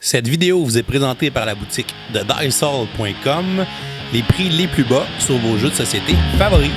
Cette vidéo vous est présentée par la boutique de Dicehall.com, les prix les plus bas sur vos jeux de société favoris.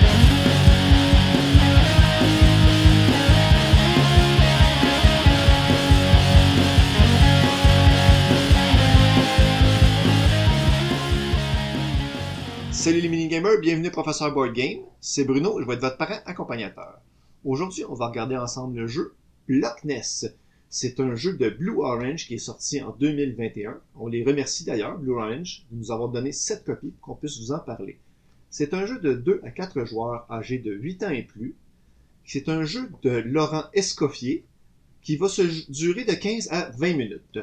Salut les mini-gamers, bienvenue Professeur Board Game. C'est Bruno, je vais être votre parent accompagnateur. Aujourd'hui, on va regarder ensemble le jeu Loch Ness. C'est un jeu de Blue Orange qui est sorti en 2021. On les remercie d'ailleurs, Blue Orange, de nous avoir donné 7 copies pour qu'on puisse vous en parler. C'est un jeu de 2 à 4 joueurs âgés de 8 ans et plus. C'est un jeu de Laurent Escoffier qui va se durer de 15 à 20 minutes.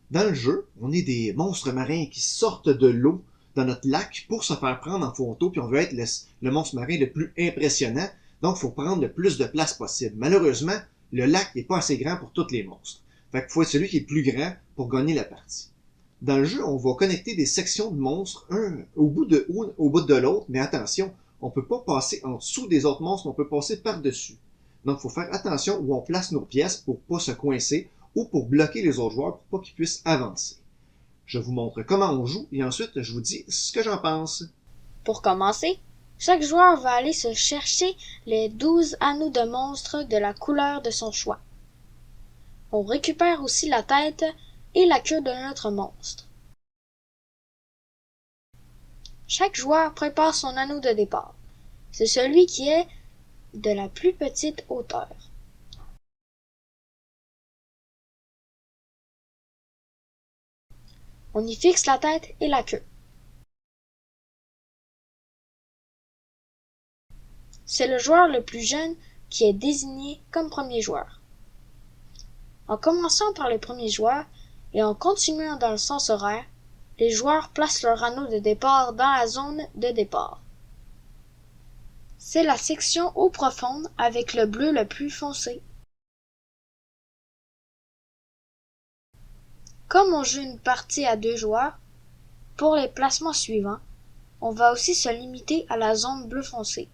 Dans le jeu, on est des monstres marins qui sortent de l'eau dans notre lac pour se faire prendre en photo, puis on veut être le monstre marin le plus impressionnant, donc il faut prendre le plus de place possible. Malheureusement, le lac n'est pas assez grand pour tous les monstres. Fait qu'il faut être celui qui est le plus grand pour gagner la partie. Dans le jeu, on va connecter des sections de monstres, un au bout de l'autre, mais attention, on peut pas passer en dessous des autres monstres, on peut passer par-dessus. Donc il faut faire attention où on place nos pièces pour pas se coincer ou pour bloquer les autres joueurs pour pas qu'ils puissent avancer. Je vous montre comment on joue et ensuite je vous dis ce que j'en pense. Pour commencer, chaque joueur va aller se chercher les 12 anneaux de monstres de la couleur de son choix. On récupère aussi la tête et la queue de notre monstre. Chaque joueur prépare son anneau de départ. C'est celui qui est de la plus petite hauteur. On y fixe la tête et la queue. C'est le joueur le plus jeune qui est désigné comme premier joueur. En commençant par le premier joueur et en continuant dans le sens horaire, les joueurs placent leur anneau de départ dans la zone de départ. C'est la section eau profonde avec le bleu le plus foncé. Comme on joue une partie à 2 joueurs, pour les placements suivants, on va aussi se limiter à la zone bleu foncé.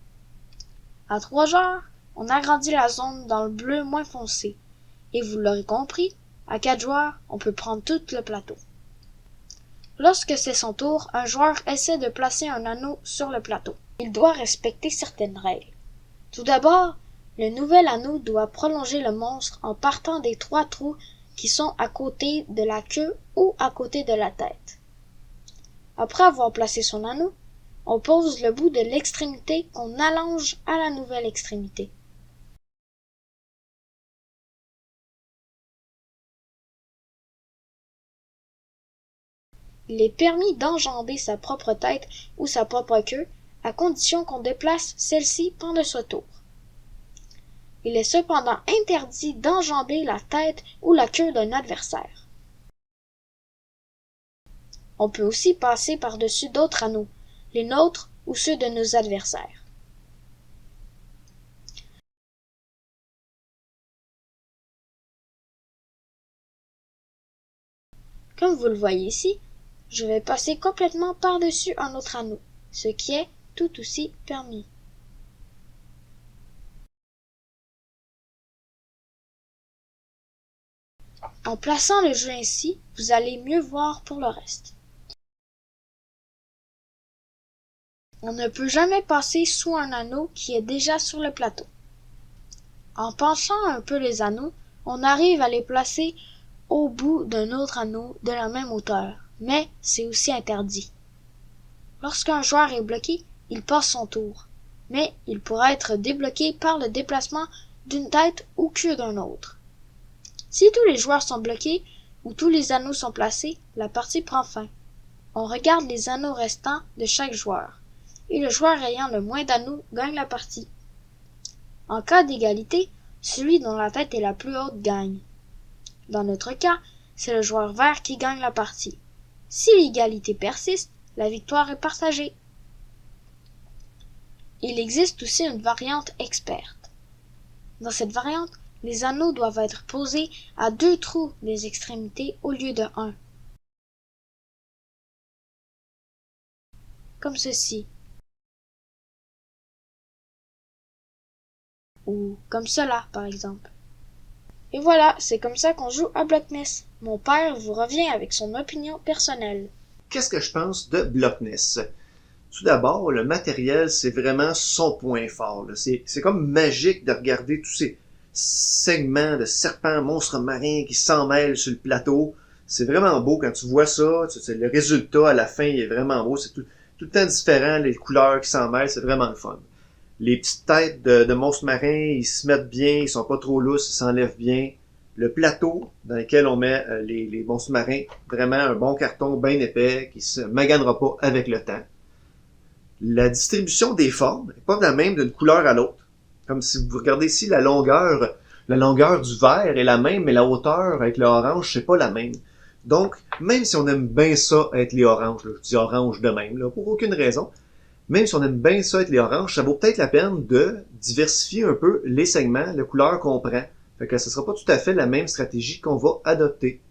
À 3 joueurs, on agrandit la zone dans le bleu moins foncé. Et vous l'aurez compris, à 4 joueurs, on peut prendre tout le plateau. Lorsque c'est son tour, un joueur essaie de placer un anneau sur le plateau. Il doit respecter certaines règles. Tout d'abord, le nouvel anneau doit prolonger le monstre en partant des 3 trous qui sont à côté de la queue ou à côté de la tête. Après avoir placé son anneau, on pose le bout de l'extrémité qu'on allonge à la nouvelle extrémité. Il est permis d'enjamber sa propre tête ou sa propre queue à condition qu'on déplace celle-ci pendant ce tour. Il est cependant interdit d'enjamber la tête ou la queue d'un adversaire. On peut aussi passer par-dessus d'autres anneaux, les nôtres ou ceux de nos adversaires. Comme vous le voyez ici, je vais passer complètement par-dessus un autre anneau, ce qui est tout aussi permis. En plaçant le jeu ainsi, vous allez mieux voir pour le reste. On ne peut jamais passer sous un anneau qui est déjà sur le plateau. En penchant un peu les anneaux, on arrive à les placer au bout d'un autre anneau de la même hauteur, mais c'est aussi interdit. Lorsqu'un joueur est bloqué, il passe son tour, mais il pourra être débloqué par le déplacement d'une tête ou queue d'un autre. Si tous les joueurs sont bloqués ou tous les anneaux sont placés, la partie prend fin. On regarde les anneaux restants de chaque joueur, et le joueur ayant le moins d'anneaux gagne la partie. En cas d'égalité, celui dont la tête est la plus haute gagne. Dans notre cas, c'est le joueur vert qui gagne la partie. Si l'égalité persiste, la victoire est partagée. Il existe aussi une variante experte. Dans cette variante, les anneaux doivent être posés à 2 trous des extrémités au lieu de 1. Comme ceci. Ou comme cela, par exemple. Et voilà, c'est comme ça qu'on joue à Loch Ness. Mon père vous revient avec son opinion personnelle. Qu'est-ce que je pense de Loch Ness? Tout d'abord, le matériel, c'est vraiment son point fort. C'est comme magique de regarder tous ces segments de serpents, monstres marins qui s'en mêlent sur le plateau. C'est vraiment beau quand tu vois ça. Le résultat à la fin il est vraiment beau. C'est tout le temps différent, les couleurs qui s'en mêlent, c'est vraiment le fun. Les petites têtes de monstres marins, ils se mettent bien, ils sont pas trop lousses, ils s'enlèvent bien. Le plateau dans lequel on met les monstres marins, vraiment un bon carton bien épais qui se maganera pas avec le temps. La distribution des formes n'est pas la même d'une couleur à l'autre. Comme si vous regardez ici, la longueur du vert est la même, mais la hauteur avec le orange, c'est pas la même. Donc, même si on aime bien ça être les oranges, là, je dis orange de même, là, pour aucune raison, même si on aime bien ça être les oranges, ça vaut peut-être la peine de diversifier un peu les segments, les couleurs qu'on prend. Fait que ce sera pas tout à fait la même stratégie qu'on va adopter.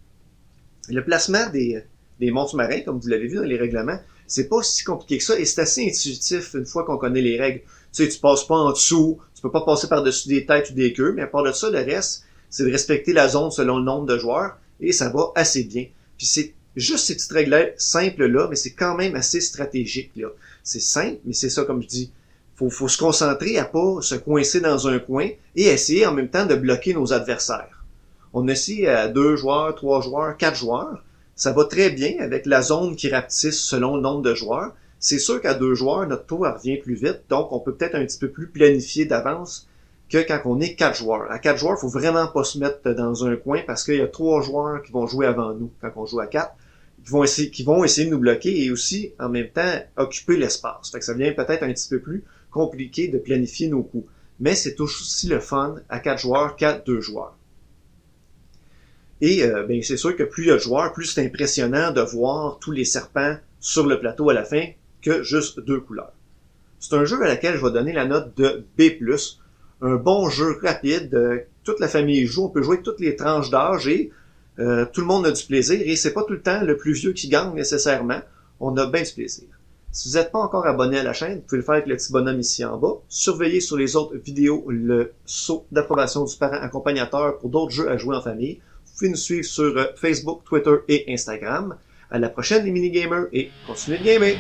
Le placement des monstres marins, comme vous l'avez vu dans les règlements, c'est pas si compliqué que ça et c'est assez intuitif une fois qu'on connaît les règles. Tu sais, tu passes pas en dessous, tu peux pas passer par-dessus des têtes ou des queues, mais à part de ça, le reste, c'est de respecter la zone selon le nombre de joueurs et ça va assez bien. Puis c'est juste ces petites règles simples là, mais c'est quand même assez stratégique là. C'est simple, mais c'est ça comme je dis. Faut se concentrer à pas se coincer dans un coin et essayer en même temps de bloquer nos adversaires. On essaie à 2 joueurs, 3 joueurs, 4 joueurs. Ça va très bien avec la zone qui rapetisse selon le nombre de joueurs. C'est sûr qu'à 2 joueurs, notre tour revient plus vite, donc on peut peut-être un petit peu plus planifier d'avance que quand on est 4 joueurs. À 4 joueurs, il faut vraiment pas se mettre dans un coin parce qu'il y a 3 joueurs qui vont jouer avant nous quand on joue à 4, qui vont essayer de nous bloquer et aussi, en même temps, occuper l'espace. Fait que ça devient peut-être un petit peu plus compliqué de planifier nos coups. Mais c'est aussi le fun à 4 joueurs qu'à 2 joueurs. Et c'est sûr que plus il y a de joueurs, plus c'est impressionnant de voir tous les serpents sur le plateau à la fin que juste 2 couleurs. C'est un jeu à laquelle je vais donner la note de B+. Un bon jeu rapide, toute la famille joue, on peut jouer toutes les tranches d'âge et tout le monde a du plaisir. Et c'est pas tout le temps le plus vieux qui gagne nécessairement, on a bien du plaisir. Si vous n'êtes pas encore abonné à la chaîne, vous pouvez le faire avec le petit bonhomme ici en bas. Surveillez sur les autres vidéos le sceau d'approbation du parent accompagnateur pour d'autres jeux à jouer en famille. Vous pouvez nous suivre sur Facebook, Twitter et Instagram. À la prochaine les mini-gamers et continuez de gamer!